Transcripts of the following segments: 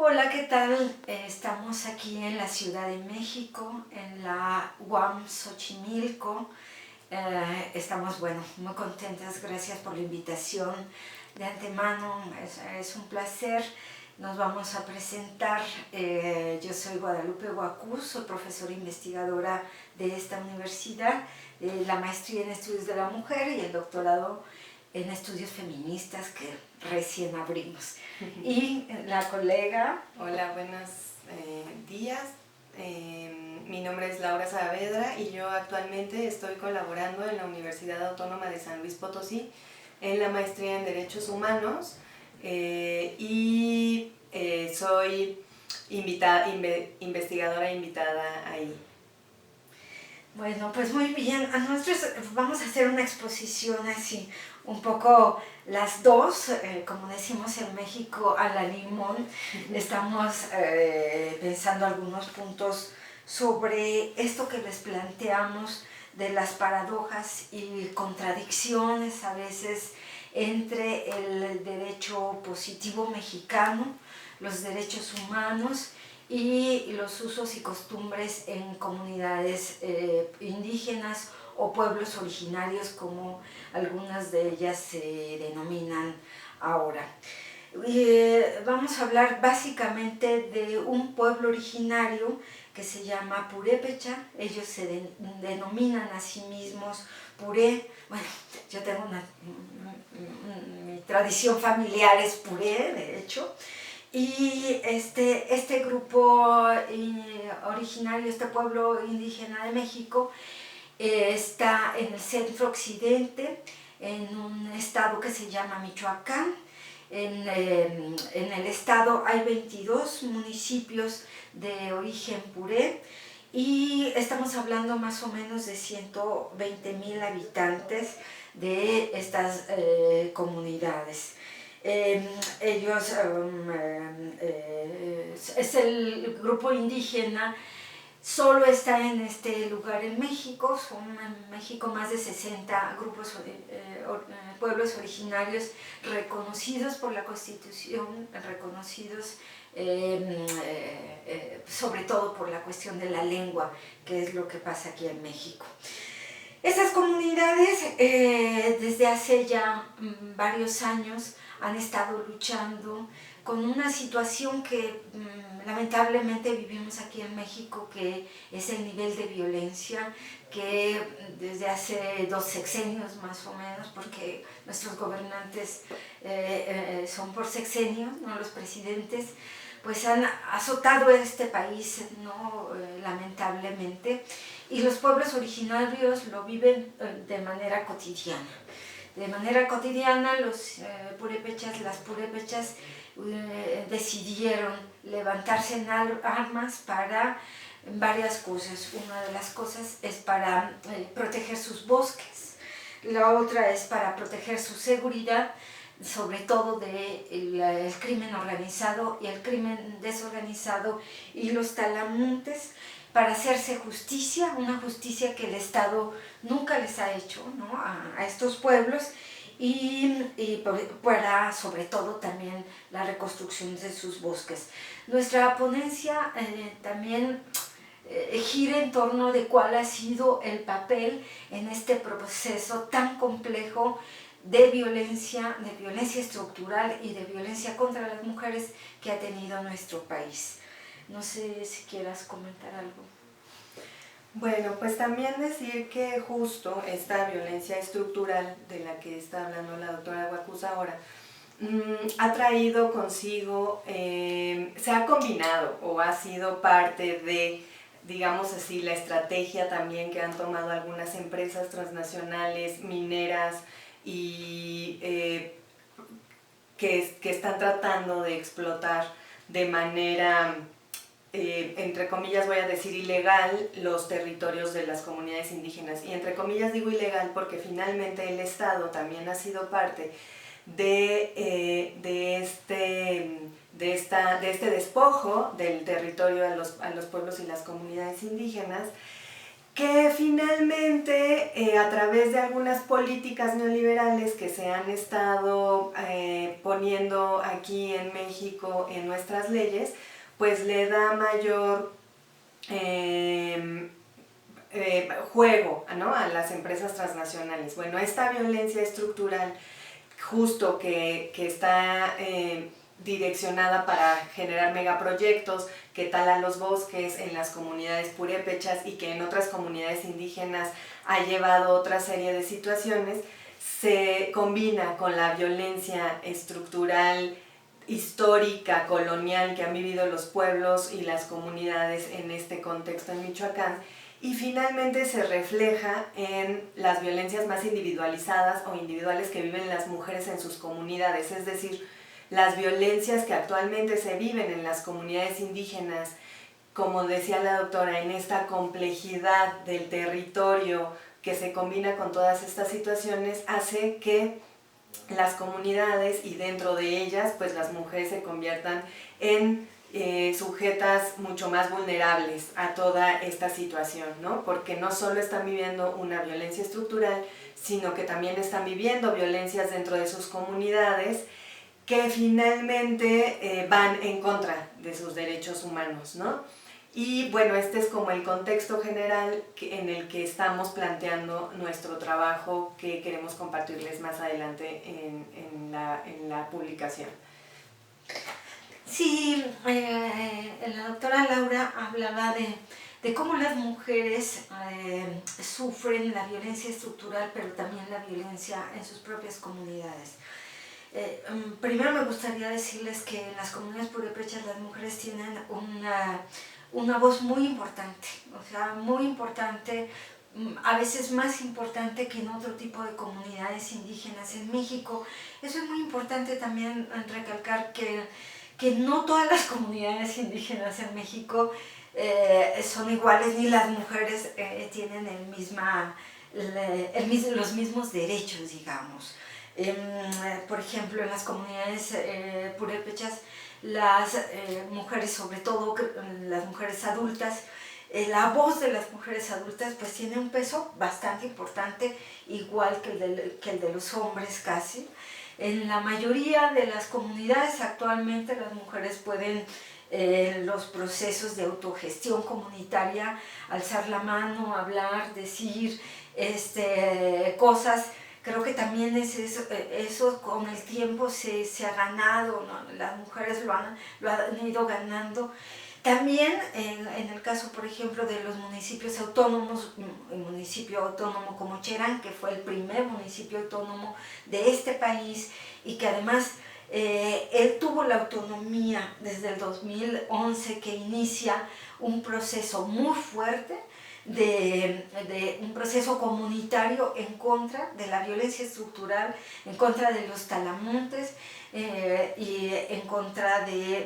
Hola, ¿qué tal? Estamos aquí en la Ciudad de México, en la UAM Xochimilco. Estamos, bueno, muy contentas, gracias por la invitación de antemano, es un placer. Nos vamos a presentar, yo soy Guadalupe Huacuz, soy profesora investigadora de esta universidad, la maestría en estudios de la mujer y el doctorado en estudios feministas que recién abrimos. Y la colega... Hola, buenos días. Mi nombre es Laura Saavedra y yo actualmente estoy colaborando en la Universidad Autónoma de San Luis Potosí en la maestría en Derechos Humanos y soy investigadora invitada ahí. Bueno, pues muy bien. Nosotros vamos a hacer una exposición así, un poco las dos, como decimos en México, a la limón. Estamos pensando algunos puntos sobre esto que les planteamos de las paradojas y contradicciones a veces entre el derecho positivo mexicano, los derechos humanos y los usos y costumbres en comunidades indígenas o pueblos originarios, como algunas de ellas se denominan ahora. Vamos a hablar básicamente de un pueblo originario que se llama Purépecha. Ellos se denominan a sí mismos Puré. Bueno, yo tengo mi tradición familiar es Puré, de hecho. Y este grupo originario, este pueblo indígena de México, está en el centro occidente, en un estado que se llama Michoacán. En el estado hay 22 municipios de origen puré y estamos hablando más o menos de 120,000 habitantes de estas comunidades. Ellos es el grupo indígena, solo está en este lugar en México. Son en México más de 60 grupos, pueblos originarios reconocidos por la Constitución, reconocidos sobre todo por la cuestión de la lengua, que es lo que pasa aquí en México. Estas comunidades desde hace ya varios años han estado luchando con una situación que lamentablemente vivimos aquí en México, que es el nivel de violencia que desde hace 2 sexenios más o menos, porque nuestros gobernantes son por sexenios, no los presidentes, pues han azotado este país, ¿no? Lamentablemente, y los pueblos originarios lo viven de manera cotidiana. De manera cotidiana los purépechas, las purépechas decidieron levantarse en armas para varias cosas. Una de las cosas es para proteger sus bosques, la otra es para proteger su seguridad, sobre todo del crimen organizado y el crimen desorganizado y los talamontes, para hacerse justicia, una justicia que el Estado nunca les ha hecho, ¿no? a estos pueblos, y para sobre todo también la reconstrucción de sus bosques. Nuestra ponencia también gira en torno de cuál ha sido el papel en este proceso tan complejo de violencia estructural y de violencia contra las mujeres que ha tenido nuestro país. No sé si quieras comentar algo. Bueno, pues también decir que justo esta violencia estructural de la que está hablando la doctora Huacuz ahora, ha traído consigo, se ha combinado o ha sido parte de, digamos así, la estrategia también que han tomado algunas empresas transnacionales, mineras y que están tratando de explotar de manera, entre comillas voy a decir ilegal, los territorios de las comunidades indígenas. Y entre comillas digo ilegal porque finalmente el Estado también ha sido parte de este despojo del territorio a los pueblos y las comunidades indígenas, que finalmente a través de algunas políticas neoliberales que se han estado poniendo aquí en México en nuestras leyes, pues le da mayor juego, ¿no?, a las empresas transnacionales. Bueno, esta violencia estructural justo que está direccionada para generar megaproyectos que talan los bosques en las comunidades purépechas y que en otras comunidades indígenas ha llevado otra serie de situaciones, se combina con la violencia estructural, histórica, colonial que han vivido los pueblos y las comunidades en este contexto en Michoacán, y finalmente se refleja en las violencias más individualizadas o individuales que viven las mujeres en sus comunidades, es decir, las violencias que actualmente se viven en las comunidades indígenas, como decía la doctora, en esta complejidad del territorio que se combina con todas estas situaciones, hace que las comunidades y dentro de ellas, pues las mujeres se conviertan en sujetas mucho más vulnerables a toda esta situación, ¿no? Porque no solo están viviendo una violencia estructural, sino que también están viviendo violencias dentro de sus comunidades que finalmente van en contra de sus derechos humanos, ¿no? Y bueno, este es como el contexto general en el que estamos planteando nuestro trabajo que queremos compartirles más adelante en la publicación. Sí, la doctora Laura hablaba de cómo las mujeres sufren la violencia estructural, pero también la violencia en sus propias comunidades. Primero me gustaría decirles que en las comunidades purépechas las mujeres tienen una voz muy importante, o sea, muy importante, a veces más importante que en otro tipo de comunidades indígenas en México. Eso es muy importante también recalcar que no todas las comunidades indígenas en México son iguales, ni las mujeres tienen los mismos derechos, digamos. Por ejemplo, en las comunidades purépechas, las mujeres, sobre todo las mujeres adultas, la voz de las mujeres adultas pues tiene un peso bastante importante, igual que el de los hombres casi. En la mayoría de las comunidades actualmente las mujeres pueden en los procesos de autogestión comunitaria alzar la mano, hablar, decir cosas. Creo que también eso con el tiempo se ha ganado, ¿no? Las mujeres lo han ido ganando. También en el caso, por ejemplo, de los municipios autónomos, el municipio autónomo como Cherán, que fue el primer municipio autónomo de este país y que además él tuvo la autonomía desde el 2011, que inicia un proceso muy fuerte de un proceso comunitario en contra de la violencia estructural, en contra de los talamontes y en contra el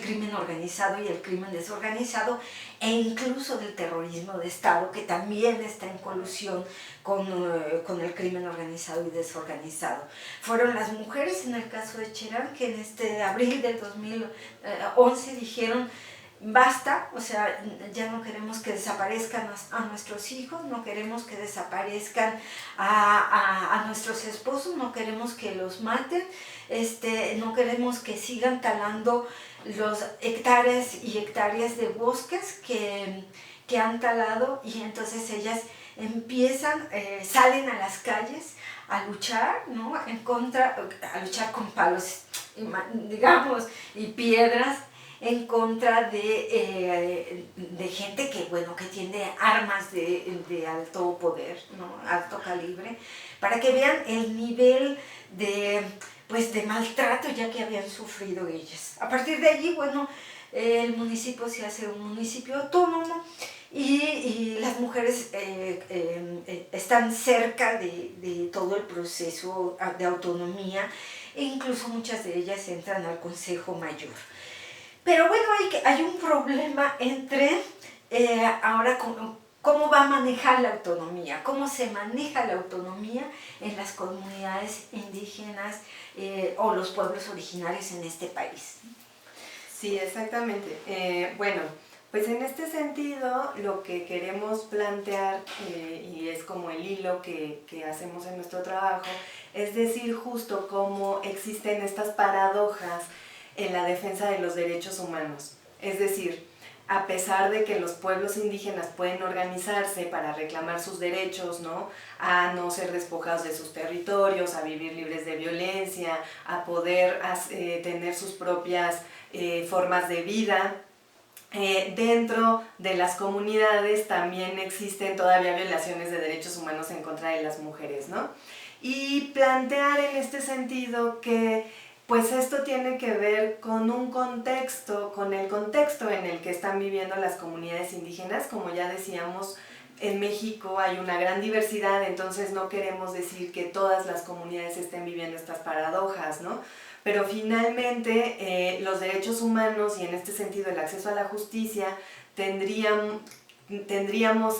crimen organizado y el crimen desorganizado, e incluso del terrorismo de Estado, que también está en colusión con el crimen organizado y desorganizado. Fueron las mujeres, en el caso de Cherán, que en abril del 2011 dijeron: basta, o sea, ya no queremos que desaparezcan a nuestros hijos, no queremos que desaparezcan a nuestros esposos, no queremos que los maten, no queremos que sigan talando los hectáreas y hectáreas de bosques que han talado. Y entonces ellas empiezan, salen a las calles a luchar, ¿no? A luchar con palos, digamos, y piedras, en contra de gente que tiene armas de alto poder, ¿no? Alto calibre, para que vean el nivel de maltrato ya que habían sufrido ellas. A partir de allí, bueno, el municipio se hace un municipio autónomo y las mujeres están cerca de todo el proceso de autonomía, e incluso muchas de ellas entran al Consejo Mayor. Pero bueno, hay un problema entre ahora cómo va a manejar la autonomía, cómo se maneja la autonomía en las comunidades indígenas o los pueblos originarios en este país. Sí, exactamente. Bueno, Pues en este sentido, lo que queremos plantear, y es como el hilo que hacemos en nuestro trabajo, es decir justo cómo existen estas paradojas en la defensa de los derechos humanos. Es decir, a pesar de que los pueblos indígenas pueden organizarse para reclamar sus derechos, ¿no? A no ser despojados de sus territorios, a vivir libres de violencia, a poder tener sus propias formas de vida, dentro de las comunidades también existen todavía violaciones de derechos humanos en contra de las mujeres, ¿no? Y plantear en este sentido que pues esto tiene que ver con un contexto, con el contexto en el que están viviendo las comunidades indígenas. Como ya decíamos, en México hay una gran diversidad, entonces no queremos decir que todas las comunidades estén viviendo estas paradojas, ¿no? Pero finalmente los derechos humanos y en este sentido el acceso a la justicia tendríamos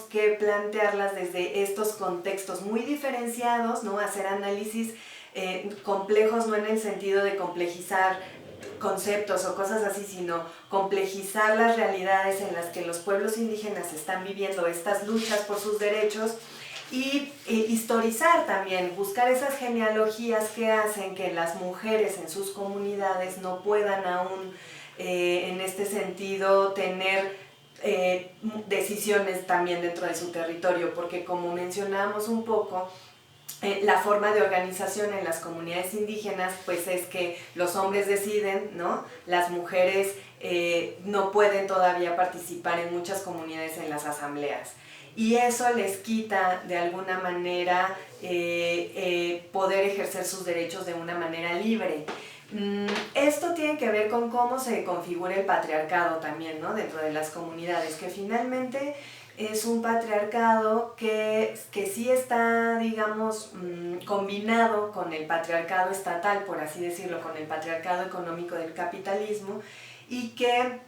que plantearlas desde estos contextos muy diferenciados, ¿no? Hacer análisis complejos, no en el sentido de complejizar conceptos o cosas así, sino complejizar las realidades en las que los pueblos indígenas están viviendo estas luchas por sus derechos y historizar también, buscar esas genealogías que hacen que las mujeres en sus comunidades no puedan aún en este sentido tener decisiones también dentro de su territorio, porque como mencionamos un poco, la forma de organización en las comunidades indígenas pues es que los hombres deciden, ¿no? Las mujeres no pueden todavía participar en muchas comunidades en las asambleas y eso les quita de alguna manera poder ejercer sus derechos de una manera libre. Esto tiene que ver con cómo se configura el patriarcado también, ¿no? Dentro de las comunidades, que finalmente es un patriarcado que sí está, digamos, combinado con el patriarcado estatal, por así decirlo, con el patriarcado económico del capitalismo, y que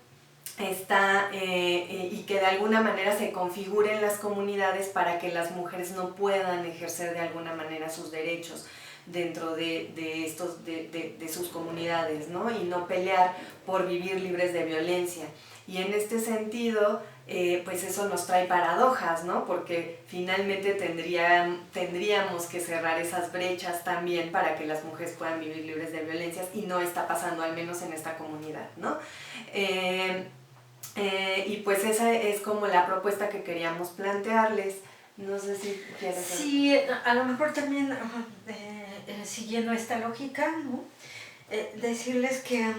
y que de alguna manera se configura en las comunidades para que las mujeres no puedan ejercer de alguna manera sus derechos dentro de sus comunidades, ¿no? Y no pelear por vivir libres de violencia. Y en este sentido, pues eso nos trae paradojas, ¿no? Porque finalmente tendríamos que cerrar esas brechas también para que las mujeres puedan vivir libres de violencias y no está pasando, al menos en esta comunidad, ¿no? Y pues esa es como la propuesta que queríamos plantearles. No sé si quieres... Sí, a lo mejor también siguiendo esta lógica, ¿no? Decirles que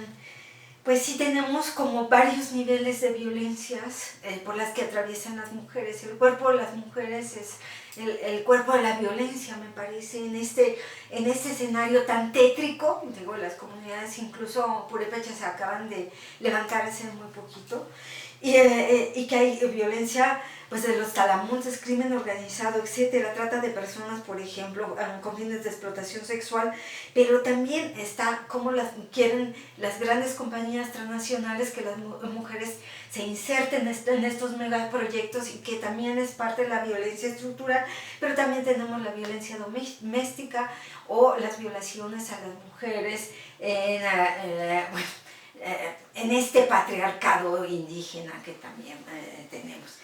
pues sí tenemos como varios niveles de violencias por las que atraviesan las mujeres. El cuerpo de las mujeres es el cuerpo de la violencia, me parece, en este escenario tan tétrico. Digo, las comunidades, incluso Purépecha, se acaban de levantar hace muy poquito, y que hay violencia pues de los talamontes, crimen organizado, etcétera, trata de personas, por ejemplo, con fines de explotación sexual, pero también está cómo quieren las grandes compañías transnacionales que las mujeres se inserten en estos megaproyectos, y que también es parte de la violencia estructural, pero también tenemos la violencia doméstica o las violaciones a las mujeres en este patriarcado indígena que también tenemos.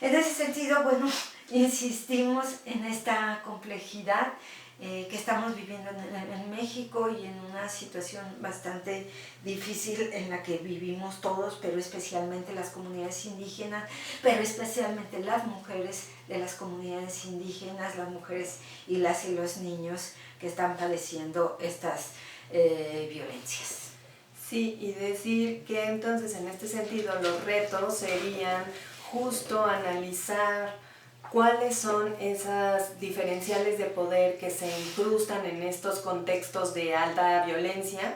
En ese sentido, bueno, insistimos en esta complejidad que estamos viviendo en México y en una situación bastante difícil en la que vivimos todos, pero especialmente las comunidades indígenas, pero especialmente las mujeres de las comunidades indígenas, las mujeres y los niños que están padeciendo estas violencias. Sí, y decir que entonces en este sentido los retos serían justo analizar cuáles son esas diferenciales de poder que se incrustan en estos contextos de alta violencia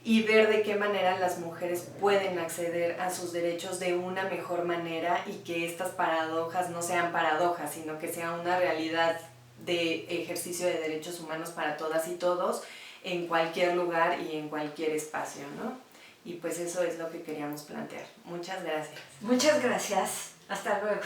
y ver de qué manera las mujeres pueden acceder a sus derechos de una mejor manera y que estas paradojas no sean paradojas, sino que sea una realidad de ejercicio de derechos humanos para todas y todos en cualquier lugar y en cualquier espacio, ¿no? Y pues eso es lo que queríamos plantear. Muchas gracias. Muchas gracias. Hasta luego.